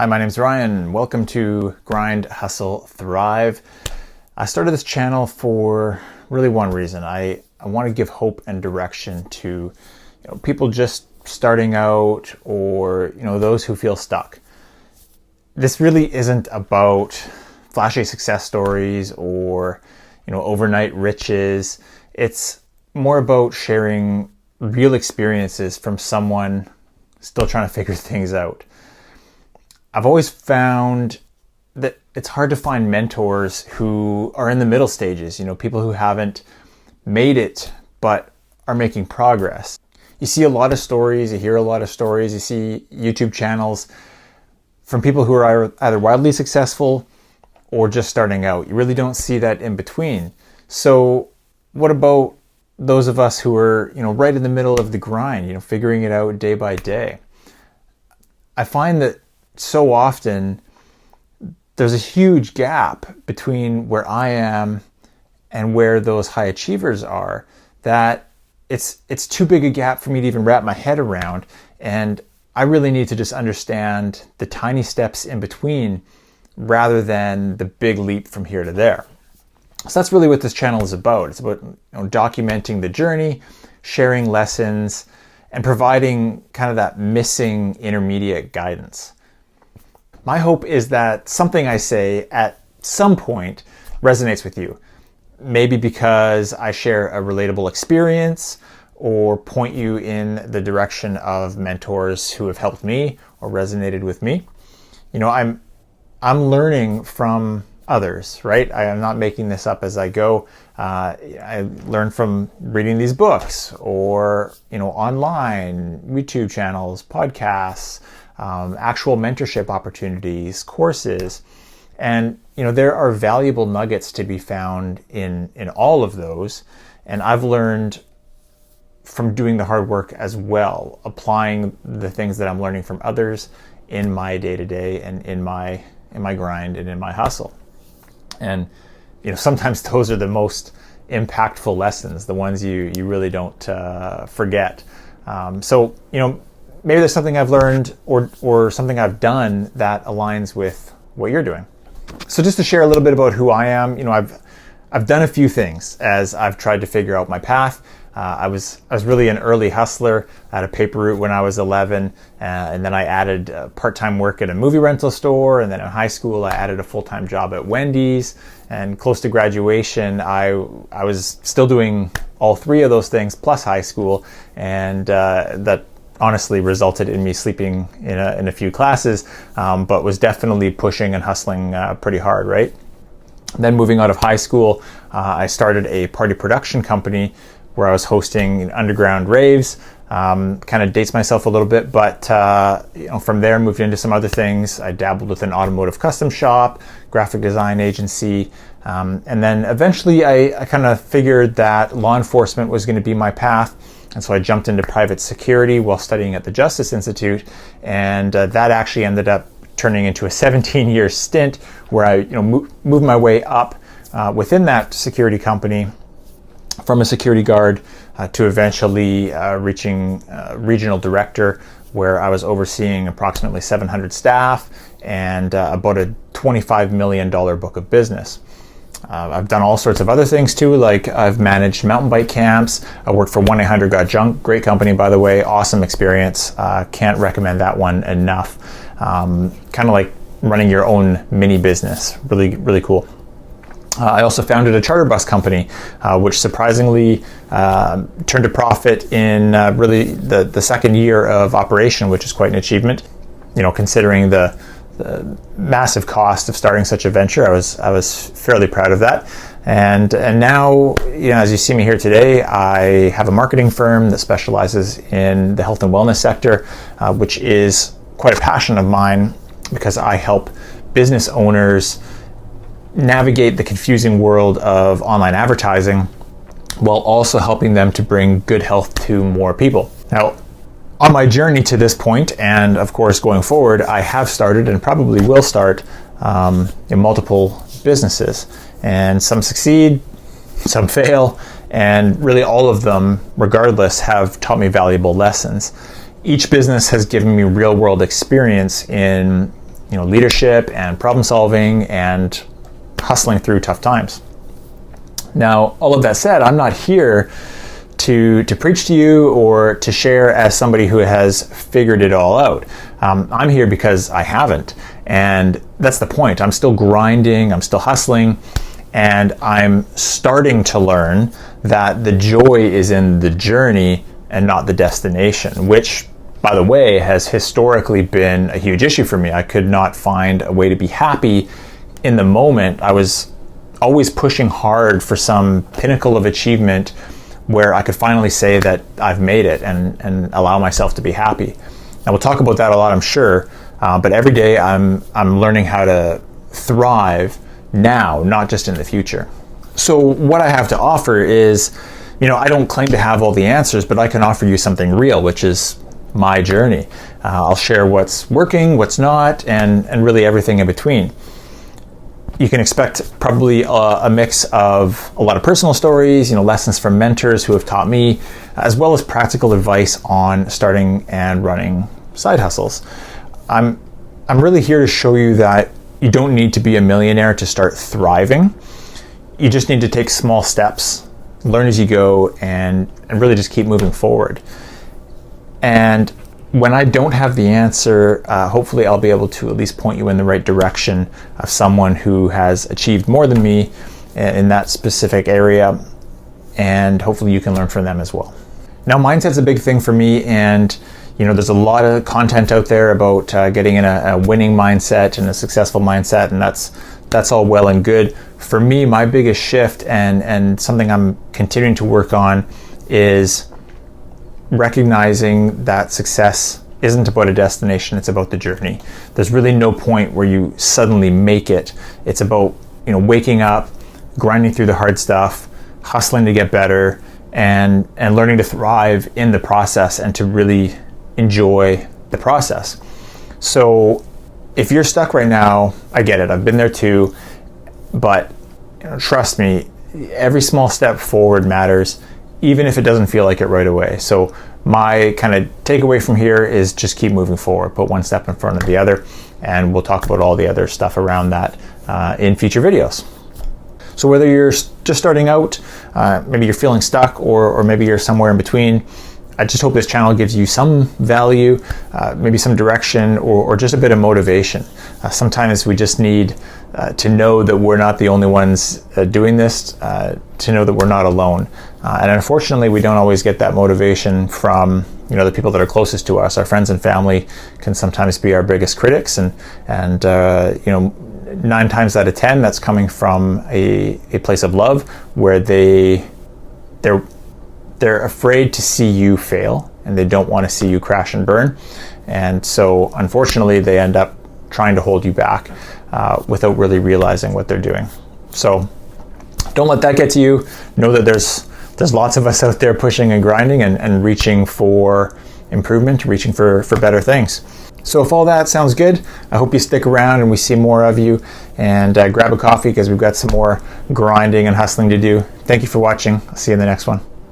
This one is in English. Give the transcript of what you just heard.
Hi, my name's Ryan. Welcome to Grind, Hustle, Thrive. I started this channel for really one reason. I want to give hope and direction to people just starting out or those who feel stuck. This really isn't about flashy success stories or overnight riches. It's more about sharing real experiences from someone still trying to figure things out. I've always found that it's hard to find mentors who are in the middle stages, people who haven't made it but are making progress. You see a lot of stories, you hear a lot of stories, you see YouTube channels from people who are either wildly successful or just starting out. You really don't see that in between. So what about those of us who are, right in the middle of the grind, figuring it out day by day? I find that so often there's a huge gap between where I am and where those high achievers are, that it's too big a gap for me to even wrap my head around. And I really need to just understand the tiny steps in between rather than the big leap from here to there. So that's really what this channel is about. It's about documenting the journey, sharing lessons, and providing kind of that missing intermediate guidance. My hope is that something I say at some point resonates with you. Maybe because I share a relatable experience or point you in the direction of mentors who have helped me or resonated with me. I'm learning from others, right? I am not making this up as I go. I learn from reading these books or, online, YouTube channels, podcasts, actual mentorship opportunities, courses. And, there are valuable nuggets to be found in all of those. And I've learned from doing the hard work as well, applying the things that I'm learning from others in my day-to-day and in my grind and in my hustle. And, sometimes those are the most impactful lessons, the ones you really don't forget. So, maybe there's something I've learned or something I've done that aligns with what you're doing. So just to share a little bit about who I am, I've done a few things as I've tried to figure out my path. I was really an early hustler. I had a paper route when I was 11, and then I added part-time work at a movie rental store, and then in high school I added a full-time job at Wendy's, and close to graduation I was still doing all three of those things plus high school, and that honestly resulted in me sleeping in a few classes, but was definitely pushing and hustling pretty hard, right? Then moving out of high school, I started a party production company where I was hosting underground raves. Kind of dates myself a little bit, but from there moved into some other things. I dabbled with an automotive custom shop, graphic design agency, and then eventually I kind of figured that law enforcement was going to be my path. And so I jumped into private security while studying at the Justice Institute, and that actually ended up turning into a 17-year stint where I moved my way up within that security company from a security guard to eventually reaching regional director, where I was overseeing approximately 700 staff and about a $25 million book of business. I've done all sorts of other things too, like I've managed mountain bike camps. I worked for 1-800-GOT-JUNK, great company by the way, awesome experience. Can't recommend that one enough. Kind of like running your own mini business, really, really cool. I also founded a charter bus company, which surprisingly turned a profit in really the second year of operation, which is quite an achievement. Considering the massive cost of starting such a venture, I was fairly proud of that. And now, as you see me here today, I have a marketing firm that specializes in the health and wellness sector, which is quite a passion of mine because I help business owners navigate the confusing world of online advertising while also helping them to bring good health to more people. Now, on my journey to this point, and of course going forward, I have started and probably will start in multiple businesses, and some succeed, some fail, and really all of them, regardless, have taught me valuable lessons. Each business has given me real world experience in leadership and problem solving and hustling through tough times. Now, all of that said, I'm not here to preach to you or to share as somebody who has figured it all out. I'm here because I haven't, and that's the point. I'm still grinding, I'm still hustling, and I'm starting to learn that the joy is in the journey and not the destination, which, by the way, has historically been a huge issue for me. I could not find a way to be happy in the moment. I was always pushing hard for some pinnacle of achievement where I could finally say that I've made it and allow myself to be happy. Now, we'll talk about that a lot, I'm sure, but every day I'm learning how to thrive now, not just in the future. So what I have to offer is, I don't claim to have all the answers, but I can offer you something real, which is my journey. I'll share what's working, what's not, and really everything in between. You can expect probably a mix of a lot of personal stories, lessons from mentors who have taught me, as well as practical advice on starting and running side hustles. I'm really here to show you that you don't need to be a millionaire to start thriving. You just need to take small steps, learn as you go, and really just keep moving forward. And when I don't have the answer, hopefully I'll be able to at least point you in the right direction of someone who has achieved more than me in that specific area, and hopefully you can learn from them as well. Now, mindset's a big thing for me, and there's a lot of content out there about getting in a winning mindset and a successful mindset, and that's all well and good. For me, my biggest shift and something I'm continuing to work on is recognizing that success isn't about a destination, it's about the journey. There's really no point where you suddenly make it. It's about, waking up, grinding through the hard stuff, hustling to get better, and learning to thrive in the process and to really enjoy the process. So if you're stuck right now, I get it. I've been there too, but trust me, every small step forward matters, even if it doesn't feel like it right away. So my kind of takeaway from here is just keep moving forward, put one step in front of the other, and we'll talk about all the other stuff around that in future videos. So whether you're just starting out, maybe you're feeling stuck, or maybe you're somewhere in between, I just hope this channel gives you some value, maybe some direction, or just a bit of motivation. Sometimes we just need to know that we're not the only ones doing this, to know that we're not alone. And unfortunately, we don't always get that motivation from the people that are closest to us. Our friends and family can sometimes be our biggest critics, and 9 times out of 10, that's coming from a place of love, where they're afraid to see you fail, and they don't want to see you crash and burn. And so unfortunately, they end up trying to hold you back without really realizing what they're doing. So don't let that get to you. Know that there's lots of us out there pushing and grinding and reaching for improvement, reaching for better things. So if all that sounds good, I hope you stick around and we see more of you, and grab a coffee because we've got some more grinding and hustling to do. Thank you for watching. I'll see you in the next one.